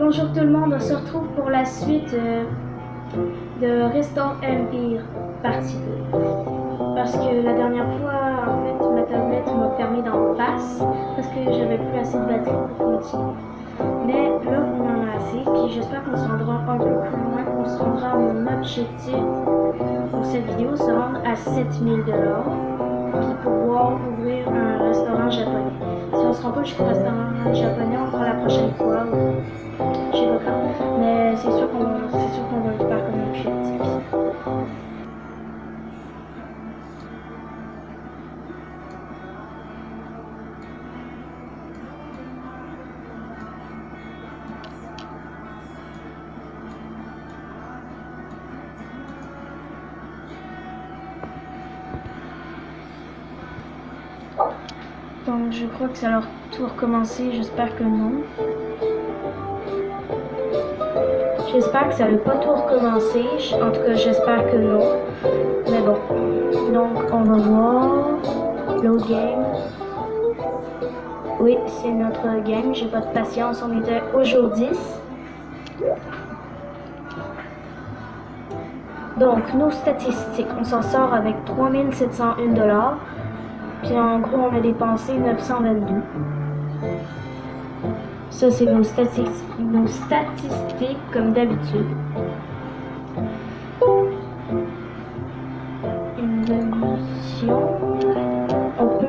Bonjour tout le monde, on se retrouve pour la suite de Restore Empire partie 2. Parce que la dernière fois, en fait, ma tablette m'a fermé d'en face parce que j'avais plus assez de batterie pour continuer. Mais là, on en a assez, puis j'espère qu'on se rendra un peu plus loin. On se rendra à mon objectif pour cette vidéo, se rendre à 7000 $, puis pouvoir ouvrir un restaurant japonais. Si on se rend pas jusqu'au restaurant japonais, on fera la prochaine fois. Je sais pas quand, mais c'est sûr qu'on va le faire comme objectif. Donc je crois que ça leur tout recommencer, j'espère que non. J'espère que ça n'a pas tout recommencé, en tout cas j'espère que non. Mais bon, donc on va voir. Load game. Oui, c'est notre game, j'ai pas de patience, on était au jour 10. Donc nos statistiques, on s'en sort avec 3701 $. Puis en gros, on a dépensé 922. Ça, c'est nos statistiques comme d'habitude. Une mission. On peut...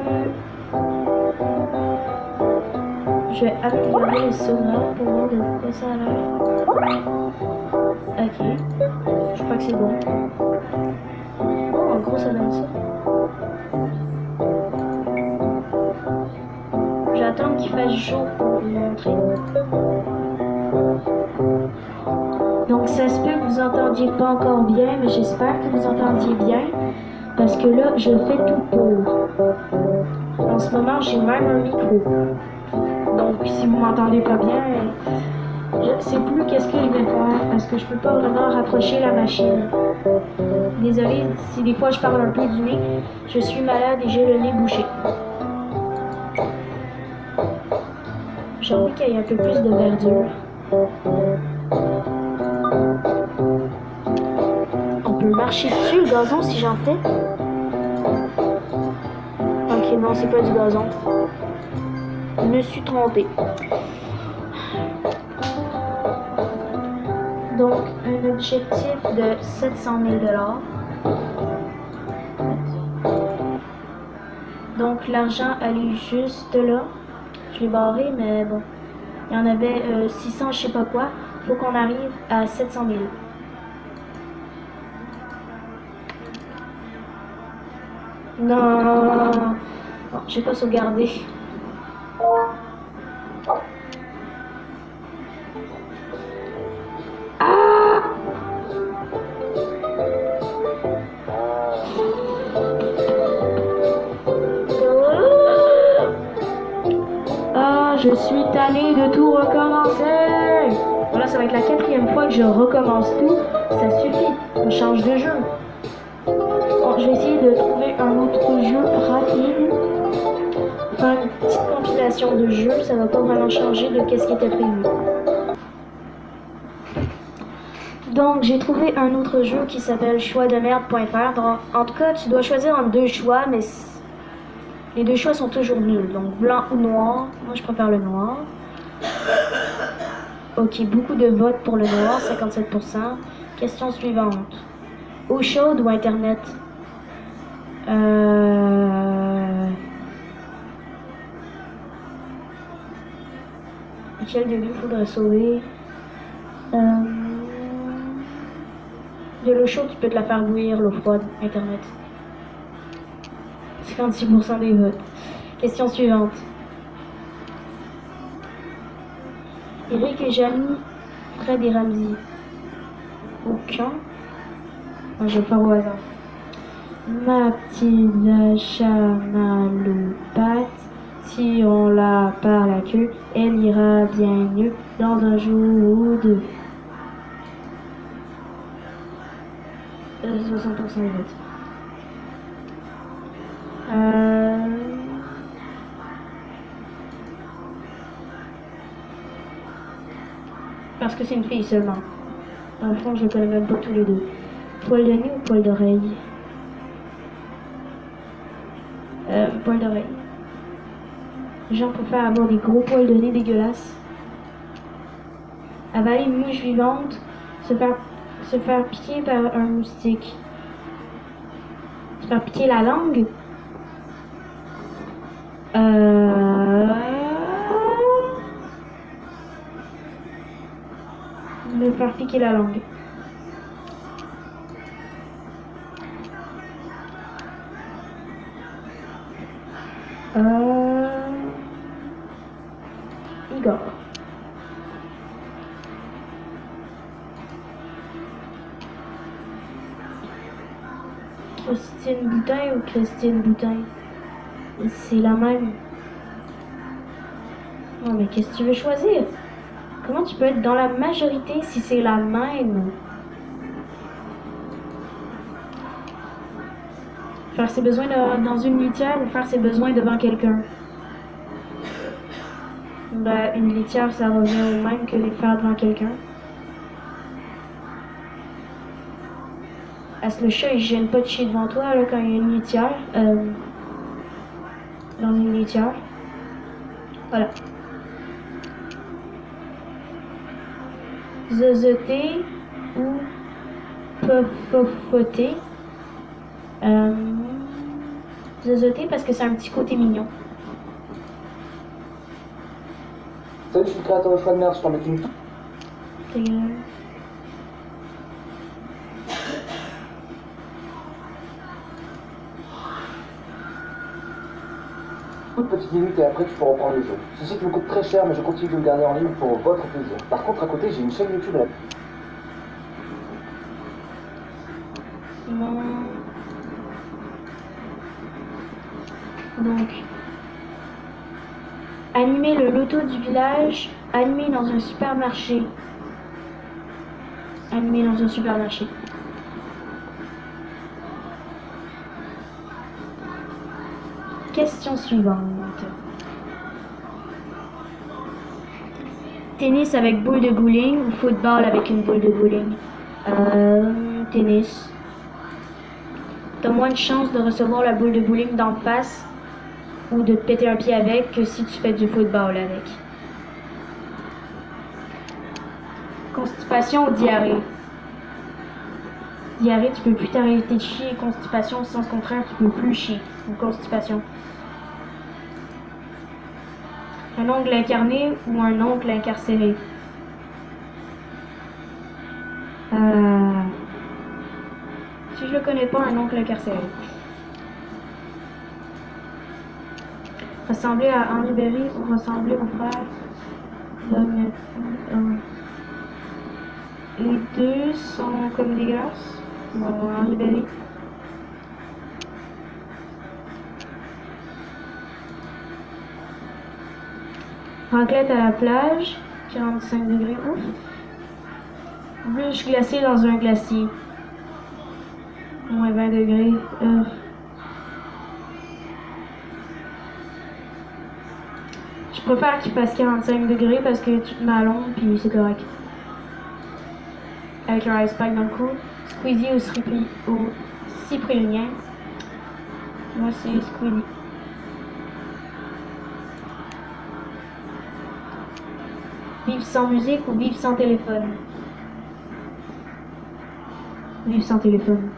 Je vais améliorer le sonore pour voir de quoi ça a l'air. Ok. Je crois que c'est bon. Oh, en gros, ça donne ça. J'attends qu'il fasse jour pour vous montrer. Donc ça se peut que vous entendiez pas encore bien, mais j'espère que vous entendiez bien, parce que là, je fais tout pour. En ce moment, j'ai même un micro. Donc si vous m'entendez pas bien, je sais plus qu'est-ce que je vais faire, parce que je peux pas vraiment rapprocher la machine. Désolée si des fois je parle un peu du nez, je suis malade et j'ai le nez bouché. J'ai envie qu'il y ait un peu plus de verdure. On peut marcher dessus le gazon si j'en fais. Ok, non, c'est pas du gazon. Je me suis trompée. Donc, un objectif de 700 000 $. Donc, l'argent allait juste là. Je l'ai barré, mais bon. Il y en avait 600, je sais pas quoi. Faut qu'on arrive à 700 000. Non, j'ai pas sauvegardé. Ah! Ah, je suis tannée de tout recommencer. Voilà, ça va être la 4e fois que je recommence tout. Ça suffit, on change de jeu. Bon, je vais essayer de trouver un autre jeu rapide. Faire une petite compilation de jeux, ça va pas vraiment changer de qu'est-ce qui était prévu. Donc j'ai trouvé un autre jeu qui s'appelle choixdemerde.fr. En tout cas, tu dois choisir entre 2 choix, mais les 2 choix sont toujours nuls. Donc blanc ou noir. Moi je préfère le noir. Ok, beaucoup de votes pour le noir, 57%. Question suivante. Eau chaude ou internet? Quel des deux faudrait sauver? De l'eau chaude, tu peux te la faire bouillir, l'eau froide, internet. 56% des votes. Question suivante. Eric et Jamie, Fred et Ramsey. Aucun. Je vais faire au hasard. Ma petite vache à malopate, si on la par la queue, elle ira bien mieux dans un jour ou deux. 60% des votes. Parce que c'est une fille seulement. Dans le fond, je les connais même pas tous les deux. Poil de nez ou poil d'oreille? Poil d'oreille. Les gens préfèrent avoir des gros poils de nez dégueulasses. Avaler une mouche vivante, se faire piquer par un moustique. Se faire piquer la langue. Me faire piquer la langue. Igor. Christine Boutin ou Christine Boutin? C'est la même. Non mais qu'est-ce que tu veux choisir? Comment tu peux être dans la majorité si c'est la même? Faire ses besoins dans une litière ou faire ses besoins devant quelqu'un? Ben, une litière, ça revient au même que les faire devant quelqu'un. Est-ce que le chat, il gêne pas de chier devant toi là, quand il y a une litière? Dans une litière. Voilà. Zozoter ou pofofoter. Zozoter parce que c'est un petit côté mignon. Salut, je suis le créateur de choix de merde, je t'en mets une. Ta gueule. Toute petite minute et après tu peux reprendre le jeu. Ce site me coûte très cher mais je continue de le garder en ligne pour votre plaisir. Par contre à côté j'ai une chaîne YouTube là. Non. Donc, animer le loto du village, animer dans un supermarché. Animer dans un supermarché. Question suivante. Tennis avec boule de bowling ou football avec une boule de bowling? Tennis. T'as moins de chances de recevoir la boule de bowling d'en face ou de te péter un pied avec que si tu fais du football avec. Constipation ou diarrhée? Diarrhée, tu peux plus t'arrêter de chier. Constipation, au sens contraire, tu peux plus chier. Ou constipation. Un ongle incarné ou un oncle incarcéré? Si je le connais pas, un oncle incarcéré. Ressembler à Henri Berry ou ressembler au frère d'Henri. Les deux sont comme des garces. Bon, Henri Berry. Raclette à la plage, 45 degrés, ouf. Bûche glacée dans un glacier, moins 20 degrés. Je préfère qu'il fasse 45 degrés parce que tu te mets à l'ombre puis c'est correct. Avec un ice pack dans le cou. Squeezie ou cyprien. Moi c'est Squeezie. Vivre sans musique ou vivre sans téléphone? Vivre sans téléphone.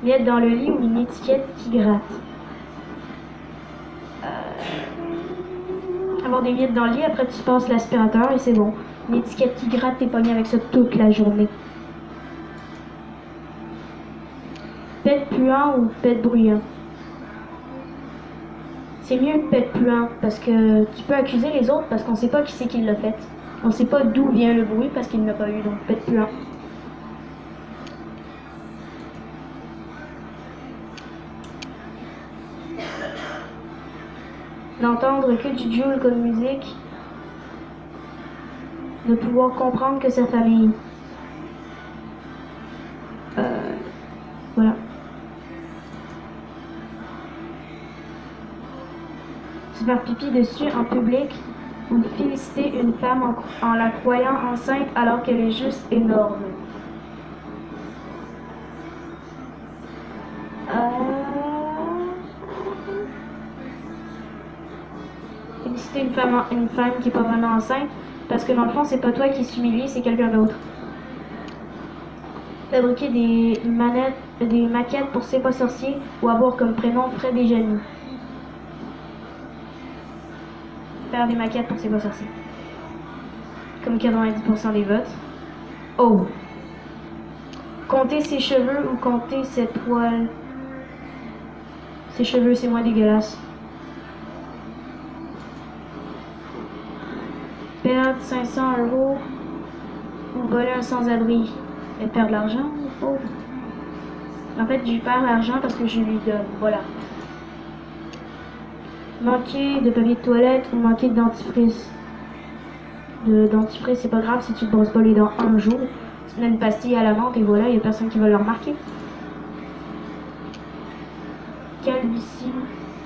Mettre dans le lit ou une étiquette qui gratte? Avoir des miettes dans le lit, après tu passes l'aspirateur et c'est bon. Une étiquette qui gratte, t'es pogné avec ça toute la journée. Pet puant ou pet bruyant? C'est mieux le pet puant parce que tu peux accuser les autres parce qu'on sait pas qui c'est qui l'a fait. On sait pas d'où vient le bruit parce qu'il n'a pas eu, donc pet puant. N'entendre que du Joule comme musique, de pouvoir comprendre que sa famille. Voilà. Se faire pipi dessus en public ou féliciter une femme en la croyant enceinte alors qu'elle est juste énorme. Féliciter une femme qui est pas vraiment enceinte, parce que dans le fond, c'est pas toi qui s'humilie, c'est quelqu'un d'autre. Fabriquer des maquettes pour C'est pas sorcier ou avoir comme prénom Fred et Jenny. Faire des maquettes pour C'est pas sorcier. Comme 90% des votes. Oh! Compter ses cheveux ou compter ses poils. Ses cheveux, c'est moins dégueulasse. Perdre 500 € ou voler un sans-abri. Et perdre de l'argent, pauvre. En fait, je perds l'argent parce que je lui donne. Voilà. Manquer de papier de toilette ou manquer de dentifrice. De dentifrice, c'est pas grave si tu te brosses pas les dents un jour. Tu mets une pastille à la menthe et voilà, il y a personne qui va le remarquer. Calvitie.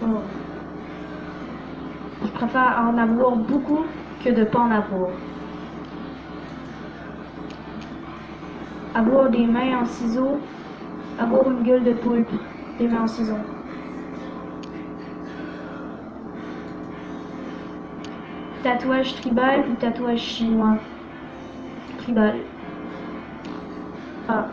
Oh. Je préfère en avoir beaucoup que de pas en avoir. Avoir des mains en ciseaux. Avoir une gueule de poulpe. Des mains en ciseaux. Tatouage tribal ou tatouage chinois? Tribal. Ah.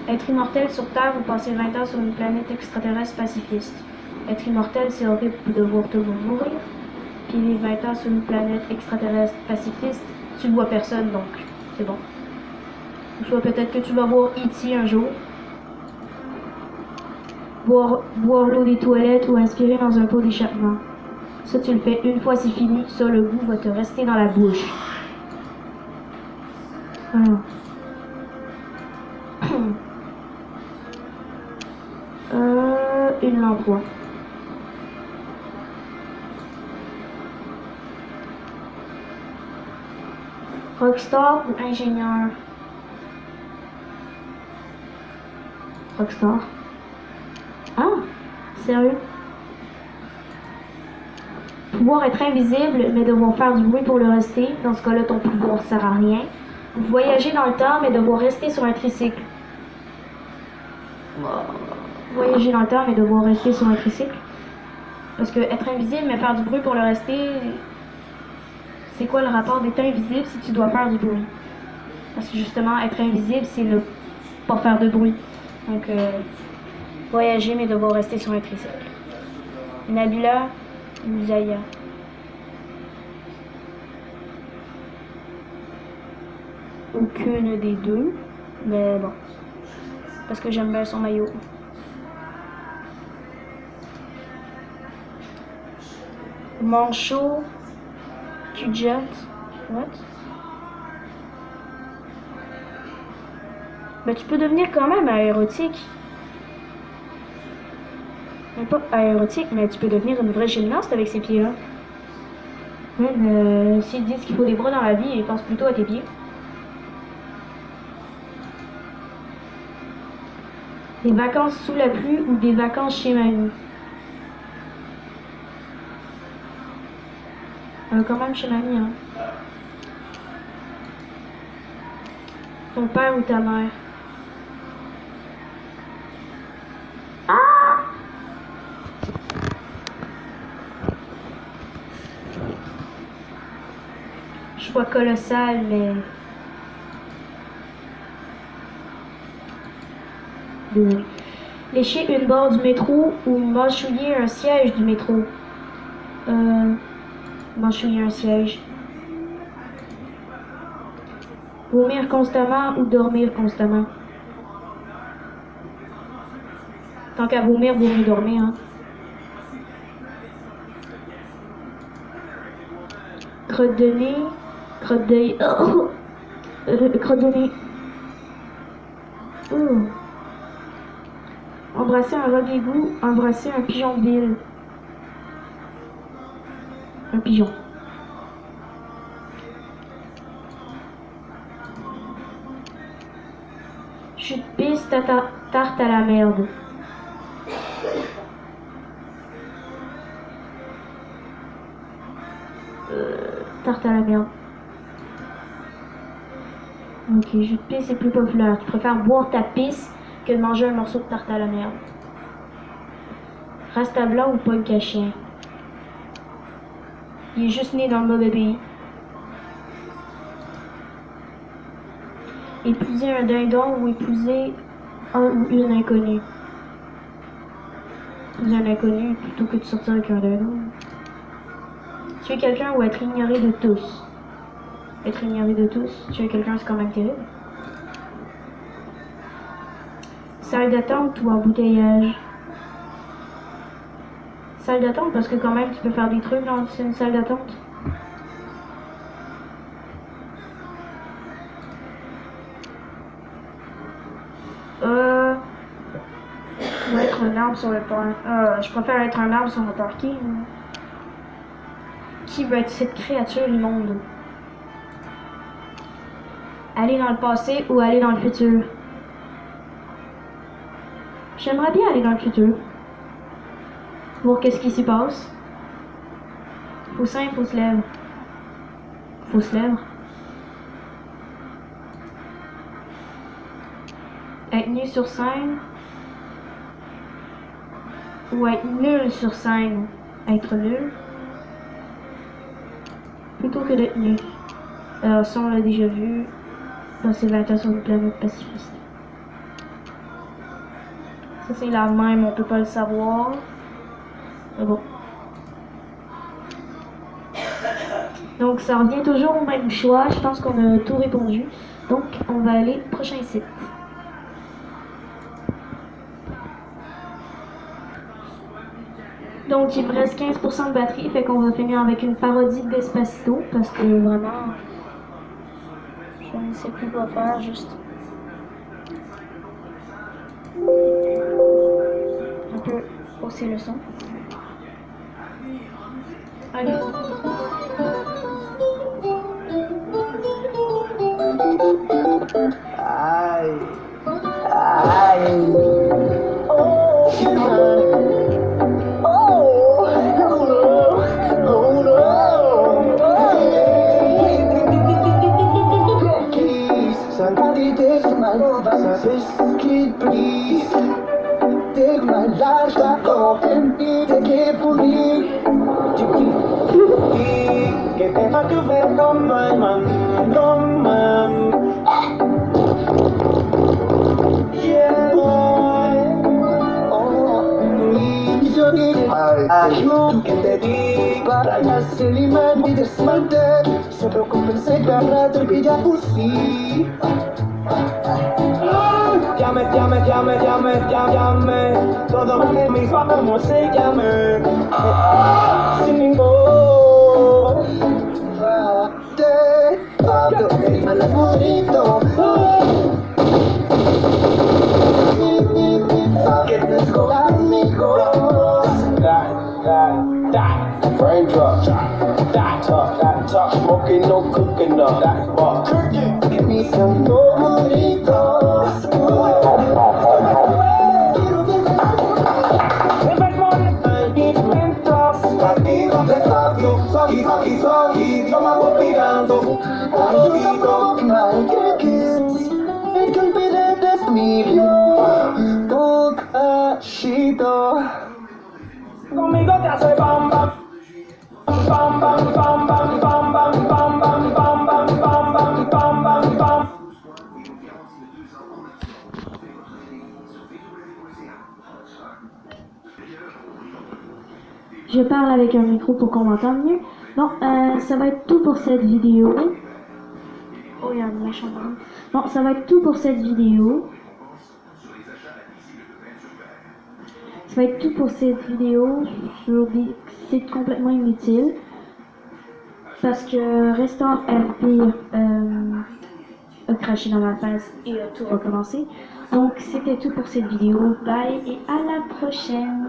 Être immortel sur Terre ou passer 20 ans sur une planète extraterrestre pacifiste. Être immortel, c'est horrible de voir tout le monde mourir. Puis les 20 ans sur une planète extraterrestre pacifiste, tu vois personne, donc c'est bon. Ou soit peut-être que tu vas voir E.T. un jour. Boire l'eau des toilettes ou inspirer dans un pot d'échappement. Ça, tu le fais une fois, c'est fini. Ça, le goût va te rester dans la bouche. Alors. Une lampe. Rockstar ou ingénieur? Rockstar. Ah, sérieux? Pouvoir être invisible, mais devoir faire du bruit pour le rester. Dans ce cas-là, ton pouvoir sert à rien. Voyager dans le temps, mais devoir rester sur un tricycle. Voyager dans le temps, mais devoir rester sur un tricycle. Parce que être invisible, mais faire du bruit pour le rester, c'est quoi le rapport d'être invisible si tu dois faire du bruit? Parce que justement, être invisible, c'est ne pas faire de bruit. Donc, voyager, mais devoir rester sur un tricycle. Nabila ou Zaya? Aucune des deux, mais bon. Parce que j'aime bien son maillot. Manchot, Q-Jet, what? Ben, tu peux devenir quand même aérotique. Mais pas aérotique, mais tu peux devenir une vraie gymnaste avec ces pieds-là. S'ils disent qu'il faut des bras dans la vie, ils pensent plutôt à tes pieds. Des vacances sous la pluie ou des vacances chez mamie? Quand même chez mamie, hein. Ton père ou ta mère? Ah! Choix colossal, mais... Lécher une barre du métro ou mâchouiller un siège du métro? Mâchouiller un siège. Vomir constamment ou dormir constamment? Tant qu'à vomir, vaut mieux dormir, hein. Crotte de nez, crotte d'œil, crotte de nez. Embrasser un rat d'égout, embrasser un pigeon de ville. Un pigeon. Chute piste, tarte à la merde. tarte à la merde. Ok, jus de pisse est plus populaire. Tu préfères boire ta pisse que de manger un morceau de tarte à la merde. Rasta blanc ou punk à chien? Il est juste né dans le mauvais pays. Épouser un dindon ou épouser un ou une inconnue? Épouser un inconnu plutôt que de sortir avec un dindon. Tuer quelqu'un ou être ignoré de tous? Être ignoré de tous. Tuer quelqu'un, c'est quand même terrible. Salle d'attente ou embouteillage? Salle d'attente parce que quand même tu peux faire des trucs dans une salle d'attente. Ou être un arbre sur le parking. Je préfère être un arbre sur le parking. Qui veut être cette créature immonde? Aller dans le passé ou aller dans le futur? J'aimerais bien aller dans le futur. Voir qu'est-ce qui s'y passe. Faux sein, fausse lèvre. Fausse lèvre. Être nu sur scène. Ou être nul sur scène. Être nul. Plutôt que d'être nu. Alors ça on l'a déjà vu. Passer 20 ans sur une planète pacifiste. Ça c'est la même, on peut pas le savoir. Mais bon. Donc ça revient toujours au même choix. Je pense qu'on a tout répondu. Donc on va aller au prochain site. Donc il me reste 15% de batterie, fait qu'on va finir avec une parodie d'Espacito parce que vraiment je ne sais plus quoi faire, juste un peu hausser le son. Allez. Aïe, aïe, oh, somebody take my love as a biscuit, please. Take my life back off and take it for me. Que tenga que ver con my man, no man. Yeah, boy. Oh, yo dije, ay, no, que te di para ya ser imán y desmantelar. Se preocupen, se agarra, te pilla por sí. Llame, llame, llame, llame, llame. Todo lo mis como se llame. Sin ningún te hablo de mal bonito. Que no es con amigos. That frame drop. That top, smoking, no cooking up. That bar. Give me some bonitos. Yo me voy pirando. It can be that that's me. Tu cachito. Conmigo te hace bam bam. Bam bam bam bam bam bam bam bam bam bam bam bam bam bam. Je parle avec un micro pour qu'on m'entende mieux. Bon, ça va être tout pour cette vidéo. Oh, il y a un méchant bruit. Bon, ça va être tout pour cette vidéo. Ça va être tout pour cette vidéo sur des sites complètement inutiles. Parce que Restore Empire a craché dans ma face et a tout recommencé. Donc, c'était tout pour cette vidéo. Bye et à la prochaine.